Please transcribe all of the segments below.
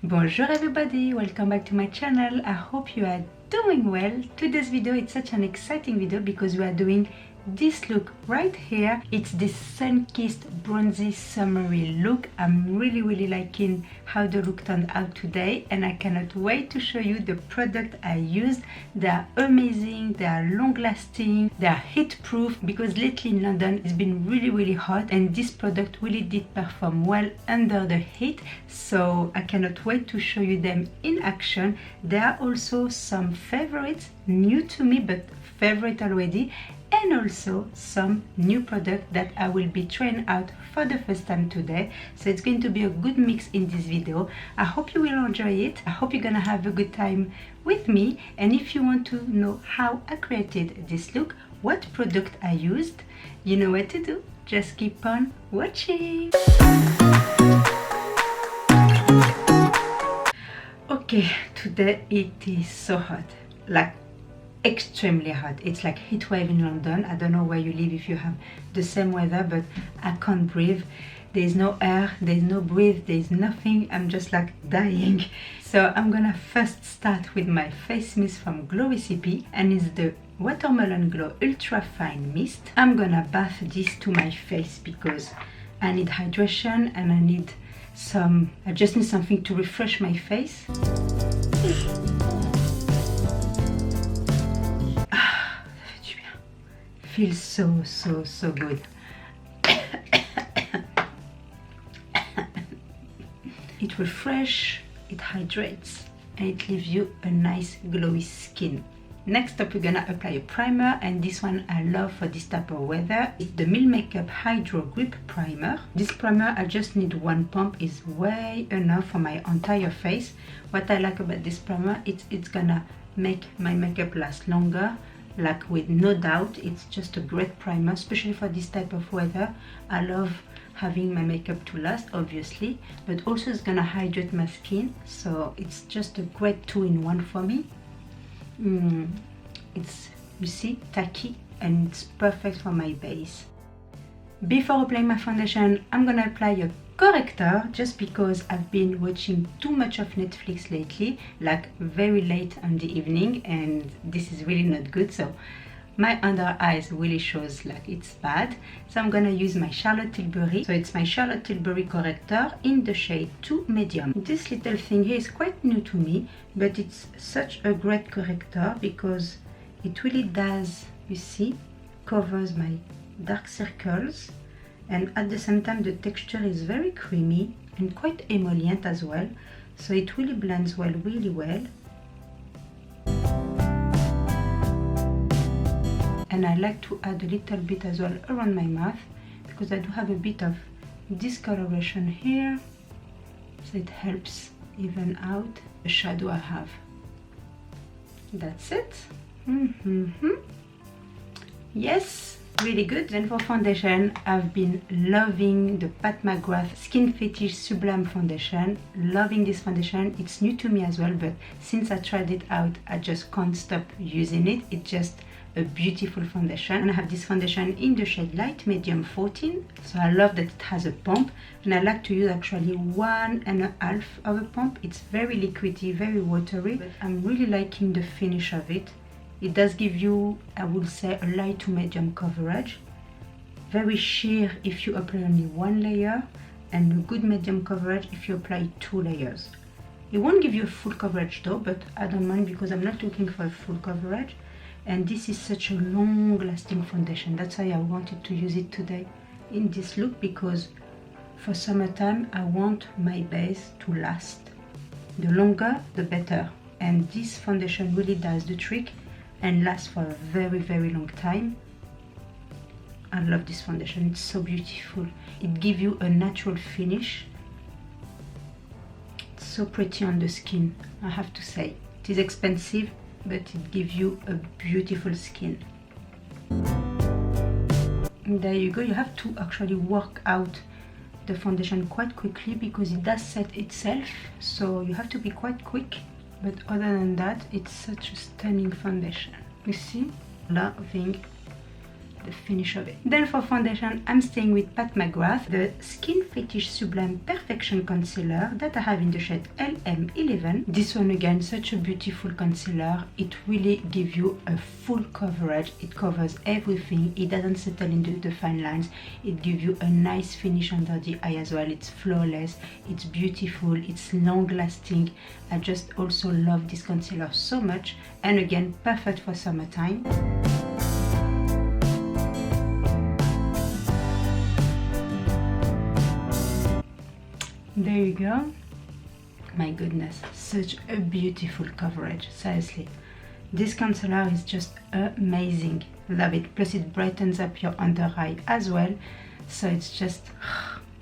Bonjour everybody, welcome back to my channel. I hope you are doing well. Today's video is such an exciting video because we are doing this look right here. It's this sun-kissed bronzy summery look. I'm really liking how the look turned out today, and I cannot wait to show you the product I used. They are amazing, they are long lasting, they are heat proof, because lately in London it's been really hot and this product really did perform well under the heat, so I cannot wait to show you them in action. There are also some favorites, new to me but favorite already, and also some new product that I will be trying out for the first time today. So it's going to be a good mix in this video. I hope you will enjoy it. I hope you're gonna have a good time with me. And if you want to know how I created this look, what product I used, you know what to do. Just keep on watching. Okay, today it is so hot, like extremely hot. It's like heat wave in London. I don't know where you live if you have the same weather, but I can't breathe. There's no air, there's no breathe, there's nothing. I'm just like dying. So I'm gonna first start with my face mist from Glow Recipe, and it's the Watermelon Glow Ultra Fine Mist. I'm gonna bath this to my face because I need hydration and I just need something to refresh my face. Feels so good. It refreshes, it hydrates, and it leaves you a nice glowy skin. Next up, we're gonna apply a primer, and this one I love for this type of weather. It's the Milk Makeup Hydro Grip Primer. This primer, I just need one pump, is way enough for my entire face. What I like about this primer, it's gonna make my makeup last longer. Like, with no doubt, it's just a great primer, especially for this type of weather. I love having my makeup to last, obviously, but also it's gonna hydrate my skin, so it's just a great two-in-one for me. It's, you see, tacky, and it's perfect for my base. Before applying my foundation, I'm gonna apply a corrector, just because I've been watching too much of Netflix lately, like very late in the evening, and this is really not good, so my under eyes really shows like it's bad. So I'm gonna use my Charlotte Tilbury. So it's my Charlotte Tilbury corrector in the shade 2 medium. This little thing here is quite new to me, but it's such a great corrector because it really does, you see, covers my dark circles, and at the same time the texture is very creamy and quite emollient as well, so it really blends well, really well. And I like to add a little bit as well around my mouth because I do have a bit of discoloration here, so it helps even out the shadow I have. That's it. Yes, really good. Then for foundation, I've been loving the Pat McGrath Skin Fetish Sublime Foundation. Loving this foundation. It's new to me as well, but since I tried it out, I just can't stop using it. It's just a beautiful foundation. And I have this foundation in the shade Light Medium 14. So I love that it has a pump, and I like to use actually 1.5 of a pump. It's very liquidy, very watery, but I'm really liking the finish of it. It does give you, I would say, a light to medium coverage. Very sheer if you apply only one layer, and a good medium coverage if you apply 2 layers. It won't give you a full coverage though, but I don't mind because I'm not looking for a full coverage. And this is such a long lasting foundation. That's why I wanted to use it today in this look, because for summertime I want my base to last. The longer the better, and this foundation really does the trick and lasts for a very long time. I love this foundation, it's so beautiful. It gives you a natural finish. It's so pretty on the skin, I have to say. It is expensive, but it gives you a beautiful skin. And there you go. You have to actually work out the foundation quite quickly because it does set itself, so you have to be quite quick. But other than that, it's such a stunning foundation. You see, loving the finish of it. Then for foundation, I'm staying with Pat McGrath, the Skin Fetish Sublime Perfection Concealer that I have in the shade LM11. This one again, such a beautiful concealer. It really gives you a full coverage. It covers everything. It doesn't settle into the fine lines. It gives you a nice finish under the eye as well. It's flawless, it's beautiful, it's long lasting. I just also love this concealer so much, and again, perfect for summertime. There you go. My goodness, such a beautiful coverage, seriously. This concealer is just amazing. Love it. Plus it brightens up your under eye as well, so it's just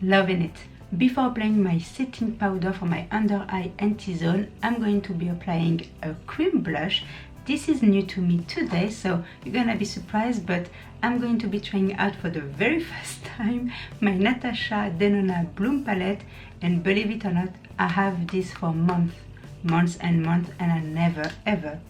loving it. Before applying my setting powder for my under eye and T-zone, I'm going to be applying a cream blush. This is new to me today, so you're gonna be surprised, but I'm going to be trying out for the very first time my Natasha Denona Bloom palette, and believe it or not, I have this for months and months, and I never ever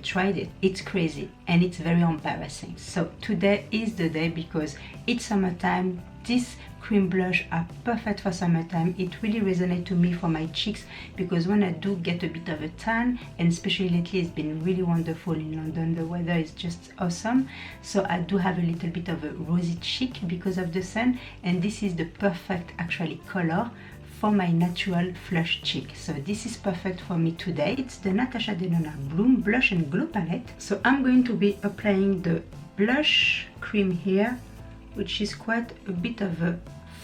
tried it. It's crazy and it's very embarrassing. So today is the day because it's summertime. This cream blush are perfect for summertime. It really resonates to me for my cheeks because when I do get a bit of a tan, and especially lately it's been really wonderful in London, the weather is just awesome, so I do have a little bit of a rosy cheek because of the sun, and this is the perfect actually color for my natural flush cheek. So this is perfect for me today. It's the Natasha Denona Bloom Blush and Glow palette. So I'm going to be applying the blush cream here, which is quite a bit of a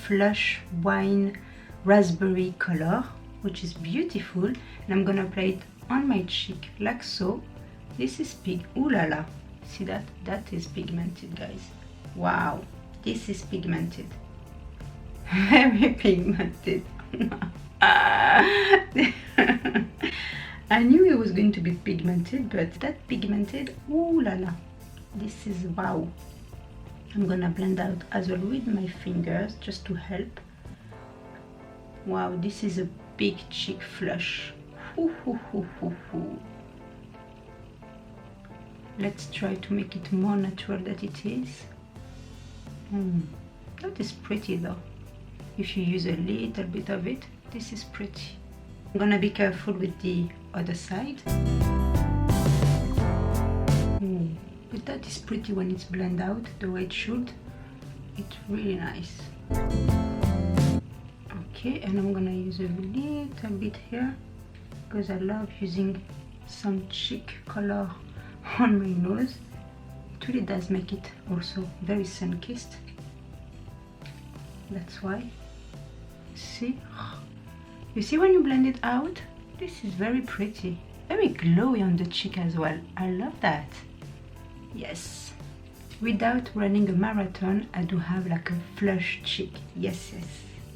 flush wine raspberry color, which is beautiful, and I'm gonna apply it on my cheek like so. This is big. Ooh la la, see that? That is pigmented, guys. Wow, this is pigmented. Very pigmented. I knew it was going to be pigmented, but that pigmented, ooh la la, this is wow. I'm gonna blend out as well with my fingers just to help. Wow, this is a big cheek flush. Let's try to make it more natural than it is. That is pretty though. If you use a little bit of it, this is pretty. I'm gonna be careful with the other side. But that is pretty when it's blended out the way it should. It's really nice. Okay, and I'm gonna use a little bit here because I love using some cheek color on my nose. It really does make it also very sun-kissed. That's why. See? You see when you blend it out? This is very pretty. Very glowy on the cheek as well. I love that. Yes. Without running a marathon, I do have like a flush cheek. Yes.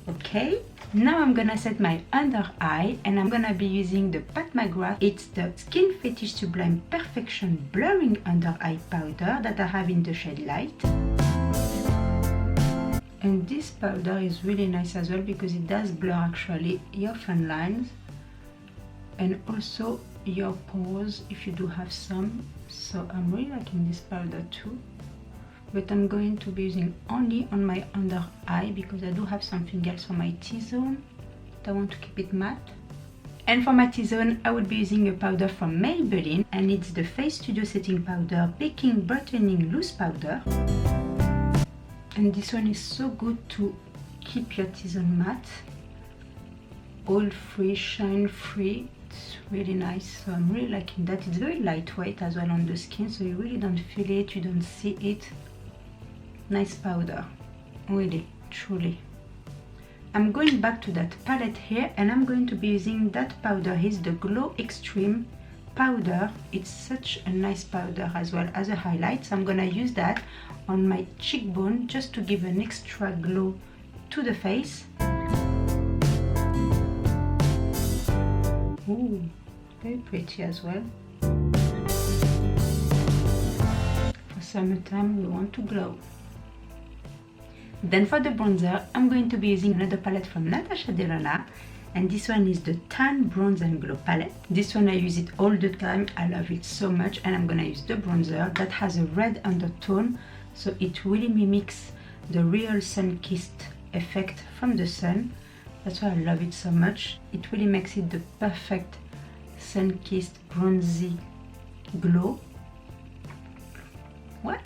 Okay. Now I'm gonna set my under eye, and I'm gonna be using the Pat McGrath. It's the Skin Fetish Sublime Perfection Blurring Under Eye Powder that I have in the shade Light. And this powder is really nice as well because it does blur actually your fine lines and also your pores if you do have some. So I'm really liking this powder too, but I'm going to be using only on my under eye because I do have something else for my T-zone. I want to keep it matte. And for my T-zone, I will be using a powder from Maybelline, and it's the Face Studio Setting Powder Baking Brightening Loose Powder. And this one is so good to keep your T-zone matte, oil free, shine free. It's really nice, so I'm really liking that. It's very lightweight as well on the skin, so you really don't feel it, you don't see it. Nice powder, really, truly. I'm going back to that palette here, and I'm going to be using that powder. It's the Glow Extreme powder. It's such a nice powder as well as a highlight, so I'm gonna use that on my cheekbone just to give an extra glow to the face. Ooh, very pretty as well. For summertime, we want to glow. Then for the bronzer, I'm going to be using another palette from Natasha Denona, and this one is the Tan Bronze and Glow palette. This one I use it all the time. I love it so much, and I'm gonna use the bronzer that has a red undertone, so it really mimics the real sun-kissed effect from the sun. That's why I love it so much. It really makes it the perfect sun-kissed bronzy glow. What?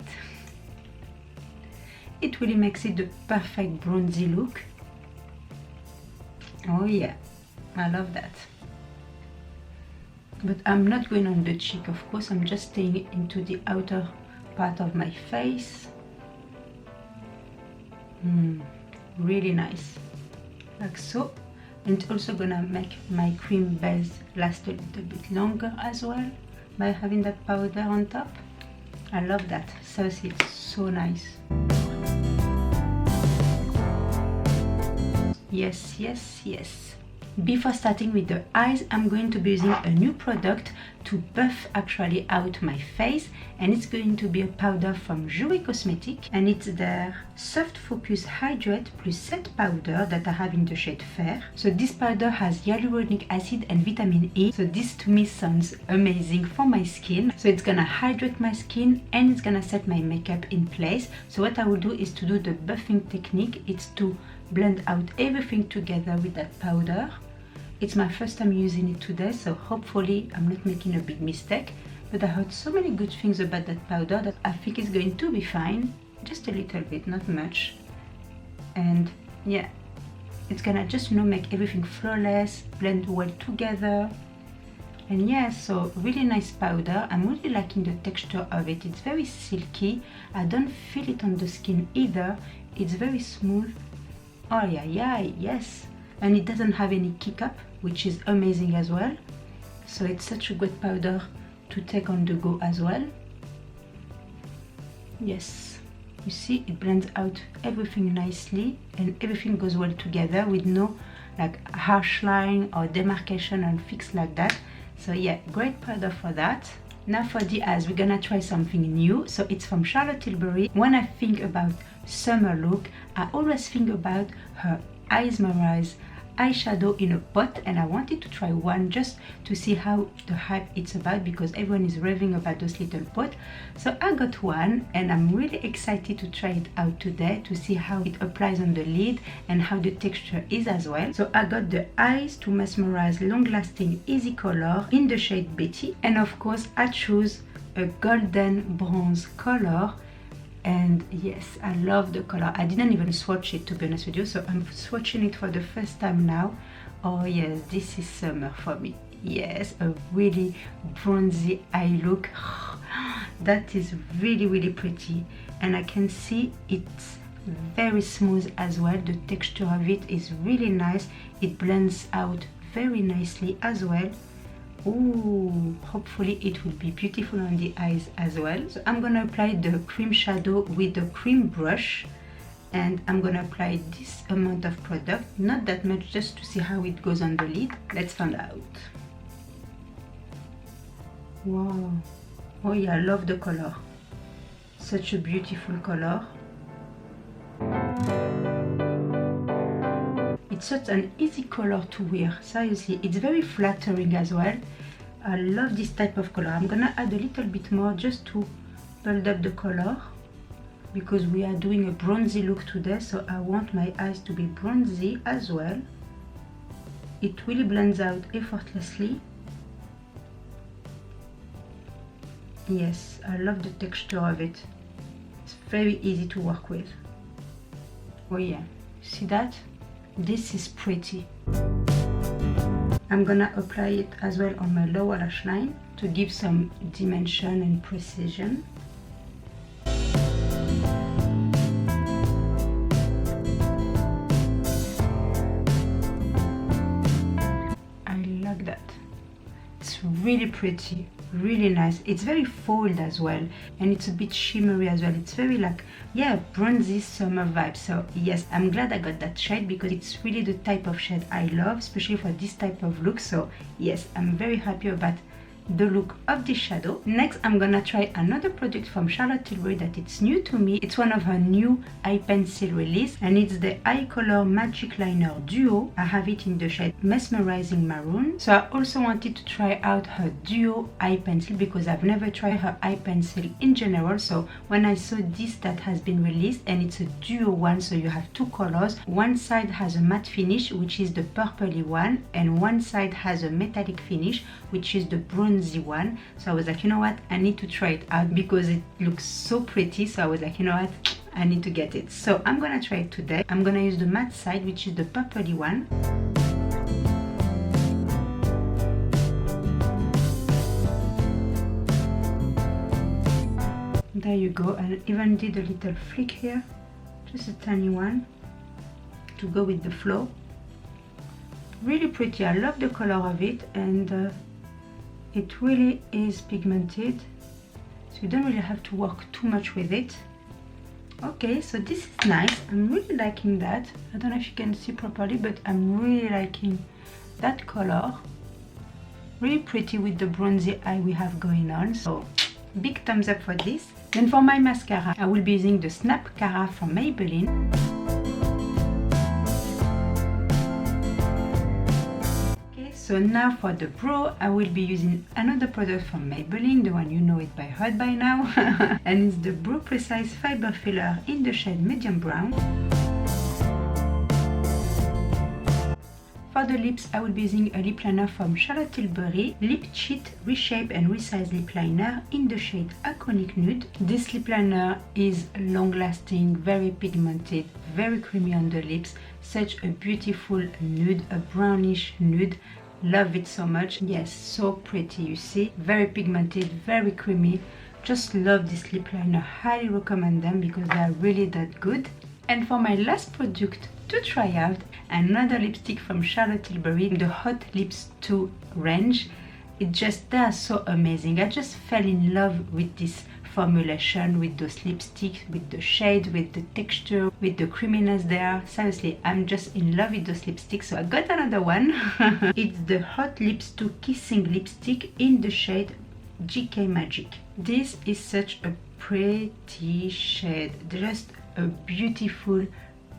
It really makes it the perfect bronzy look. Oh yeah, I love that. But I'm not going on the cheek, of course. I'm just staying into the outer part of my face. Really nice, like so. And it's also gonna make my cream base last a little bit longer as well by having that powder on top. I love that. Seriously, it's so nice. Yes, yes, yes. Before starting with the eyes, I'm going to be using a new product to buff actually out my face, and it's going to be a powder from Dewy Cosmetics, and it's their Soft Focus Hydrate Plus Set Powder that I have in the shade Fair. So this powder has hyaluronic acid and vitamin E, so this to me sounds amazing for my skin. So it's gonna hydrate my skin and it's gonna set my makeup in place. So what I will do is to do the buffing technique. It's to blend out everything together with that powder. It's my first time using it today, so hopefully I'm not making a big mistake, but I heard so many good things about that powder that I think it's going to be fine. Just a little bit, not much. And yeah, it's gonna just, you know, make everything flawless, blend well together. And yeah, so really nice powder. I'm really liking the texture of it. It's very silky. I don't feel it on the skin either. It's very smooth. Oh yeah, yeah, yes. And it doesn't have any kick up, which is amazing as well. So it's such a good powder to take on the go as well. Yes, you see, it blends out everything nicely and everything goes well together with no like harsh line or demarcation and fix like that. So yeah, great powder for that. Now for the eyes, we're gonna try something new. So it's from Charlotte Tilbury. When I think about summer look, I always think about her Eyes Mesmerized eyeshadow in a pot, and I wanted to try one just to see how the hype it's about, because everyone is raving about those little pots. So I got one and I'm really excited to try it out today to see how it applies on the lid and how the texture is as well. So I got the Eyes to Mesmerize Long Lasting Easy Color in the shade Betty, and of course I chose a golden bronze color. And yes, I love the color. I didn't even swatch it, to be honest with you, so I'm swatching it for the first time now. Oh yes, this is summer for me. Yes, a really bronzy eye look. That is really, really pretty, and I can see it's very smooth as well. The texture of it is really nice. It blends out very nicely as well. Ooh, hopefully it will be beautiful on the eyes as well. So I'm gonna apply the cream shadow with the cream brush, and I'm gonna apply this amount of product, not that much, just to see how it goes on the lid. Let's find out. Wow, oh yeah, I love the color. Such a beautiful color. It's such an easy color to wear. Seriously, it's very flattering as well. I love this type of color. I'm gonna add a little bit more just to build up the color, because we are doing a bronzy look today, so I want my eyes to be bronzy as well. It really blends out effortlessly. Yes, I love the texture of it. It's very easy to work with. Oh yeah, see that? This is pretty. I'm gonna apply it as well on my lower lash line to give some dimension and precision. I like that. It's really pretty, really nice. It's very fold as well, and it's a bit shimmery as well. It's very like, yeah, bronzy summer vibe. So yes, I'm glad I got that shade, because it's really the type of shade I love, especially for this type of look. So yes, I'm very happy about the look of this shadow. Next, I'm gonna try another product from Charlotte Tilbury that it's new to me. It's one of her new eye pencil release, and it's the Eye Color Magic Liner Duo. I have it in the shade Mesmerizing Maroon. So I also wanted to try out her Duo eye pencil because I've never tried her eye pencil in general. So when I saw this that has been released, and it's a duo one, so you have two colors. One side has a matte finish, which is the purpley one, and one side has a metallic finish, which is the bronzy one. So I was like, you know what, I need to try it out because it looks so pretty. So I was like, you know what, I need to get it. So I'm gonna try it today. I'm gonna use the matte side, which is the purpley one. There you go. I even did a little flick here, just a tiny one to go with the flow. Really pretty. I love the color of it, and it really is pigmented, so you don't really have to work too much with it. Okay, so this is nice. I'm really liking that. I don't know if you can see properly, but I'm really liking that color. Really pretty with the bronzy eye we have going on. So big thumbs up for this. Then for my mascara, I will be using the Snap Cara from Maybelline. So now for the brow, I will be using another product from Maybelline, the one you know it by heart by now. And it's the Brow Precise Fiber Filler in the shade Medium Brown. For the lips, I will be using a lip liner from Charlotte Tilbury, Lip Cheat Reshape and Resize Lip Liner in the shade Iconic Nude. This lip liner is long lasting, very pigmented, very creamy on the lips. Such a beautiful nude, a brownish nude. Love it so much. Yes, so pretty, you see, very pigmented, very creamy. Just love this lip liner. Highly recommend them because they are really that good. And for my last product to try out, another lipstick from Charlotte Tilbury, the Hot Lips 2 range. They are so amazing. I just fell in love with this formulation, with those lipsticks, with the shade, with the texture, with the creaminess there. Seriously, I'm just in love with those lipsticks. So I got another one. It's the Hot Lips 2 Kissing Lipstick in the shade GK Magic. This is such a pretty shade, just a beautiful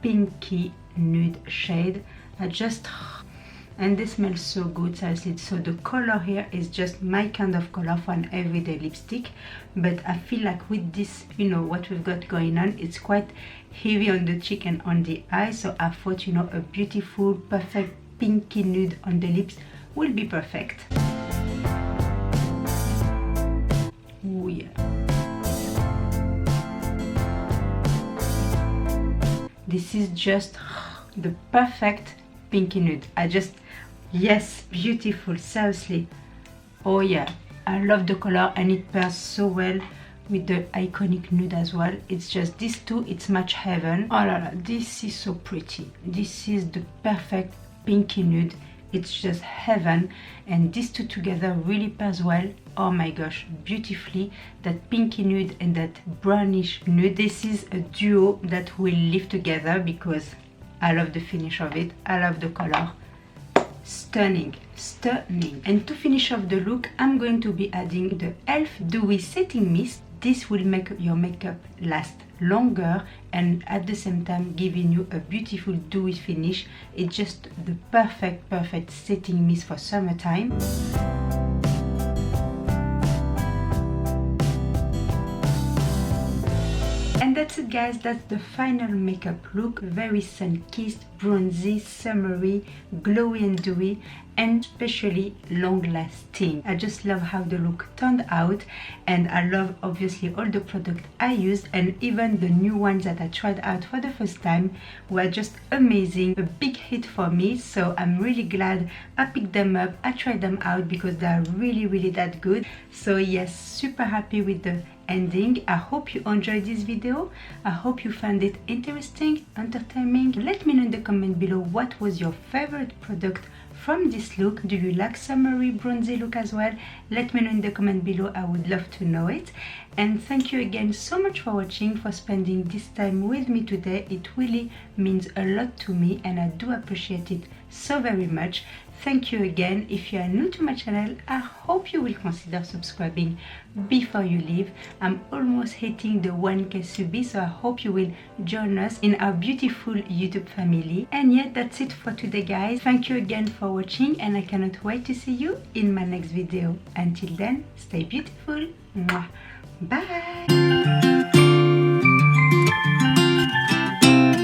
pinky nude shade. And they smell so good, seriously. So the color here is just my kind of color for an everyday lipstick, but I feel like with this, you know, what we've got going on, it's quite heavy on the cheek and on the eye. So I thought, you know, a beautiful perfect pinky nude on the lips will be perfect. Oh yeah. This is just the perfect pinky nude. Yes, beautiful, seriously. Oh yeah, I love the color, and it pairs so well with the Iconic Nude as well. It's just these two, it's match heaven. Oh la la, this is so pretty. This is the perfect pinky nude. It's just heaven, and these two together really pairs well. Oh my gosh, beautifully. That pinky nude and that brownish nude, this is a duo that will live together because I love the finish of it. I love the color. Stunning, stunning. And to finish off the look, I'm going to be adding the e.l.f. Dewy Setting Mist. This will make your makeup last longer and at the same time giving you a beautiful dewy finish. It's just the perfect setting mist for summertime. And that's it guys, that's the final makeup look. Very sun-kissed, bronzy, summery, glowy and dewy, and especially long lasting. I just love how the look turned out, and I love obviously all the products I used, and even the new ones that I tried out for the first time were just amazing. A big hit for me, so I'm really glad I picked them up, I tried them out because they are really that good. So yes, super happy with the ending. I hope you enjoyed this video. I hope you found it interesting, entertaining. Let me know in the comment below what was your favorite product from this look? Do you like summery bronzy look as well? Let me know in the comment below, I would love to know it. And thank you again so much for watching, for spending this time with me today. It really means a lot to me and I do appreciate it so very much. Thank you again. If you are new to my channel, I hope you will consider subscribing before you leave. I'm almost hitting the 1K subs, so I hope you will join us in our beautiful YouTube family. And yeah, that's it for today, guys. Thank you again for watching and I cannot wait to see you in my next video. Until then, stay beautiful. Mwah. Bye.